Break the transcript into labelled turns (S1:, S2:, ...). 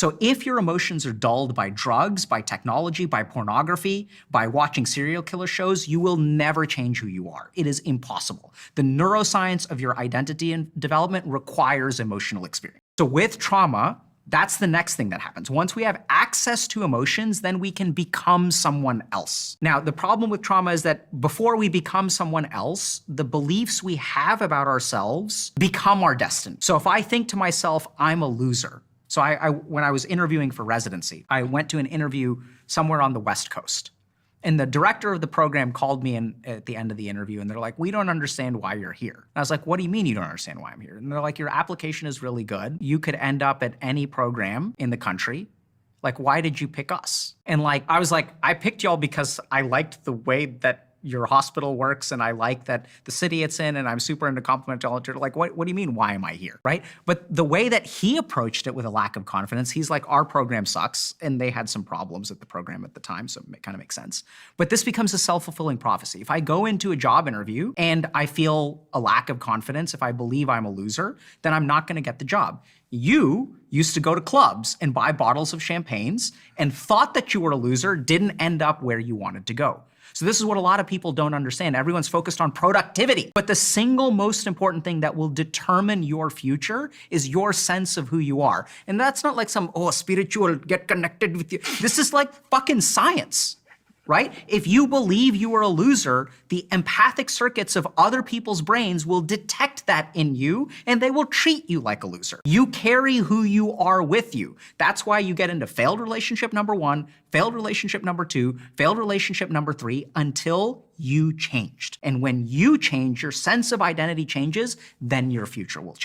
S1: So if your emotions are dulled by drugs, by technology, by pornography, by watching serial killer shows, you will never change who you are. It is impossible. The neuroscience of your identity and development requires emotional experience. So with trauma, that's the next thing that happens. Once we have access to emotions, then we can become someone else. Now, the problem with trauma is that before we become someone else, the beliefs we have about ourselves become our destiny. So if I think to myself, I'm a loser. So when I was interviewing for residency, I went to an interview somewhere on the West Coast. And the director of the program called me in at the end of the interview, and they're like, we don't understand why you're here. And I was like, what do you mean you don't understand why I'm here? And they're like, your application is really good. You could end up at any program in the country. Like, why did you pick us? And like, I was like, I picked y'all because I liked the way that your hospital works, and I like that the city it's in, and I'm super into complementarity. Like, what do you mean, why am I here, right? But the way that he approached it with a lack of confidence, he's like, our program sucks, and they had some problems at the program at the time, so it kind of makes sense. But this becomes a self-fulfilling prophecy. If I go into a job interview and I feel a lack of confidence, if I believe I'm a loser, then I'm not gonna get the job. You used to go to clubs and buy bottles of champagnes and thought that you were a loser, didn't end up where you wanted to go. So this is what a lot of people don't understand. Everyone's focused on productivity. But the single most important thing that will determine your future is your sense of who you are. And that's not like some, spiritual, get connected with you. This is like fucking science, right? If you believe you are a loser, the empathic circuits of other people's brains will detect that in you, and they will treat you like a loser. You carry who you are with you. That's why you get into failed relationship number 1, failed relationship number 2, failed relationship number 3, until you changed. And when you change, your sense of identity changes, then your future will change.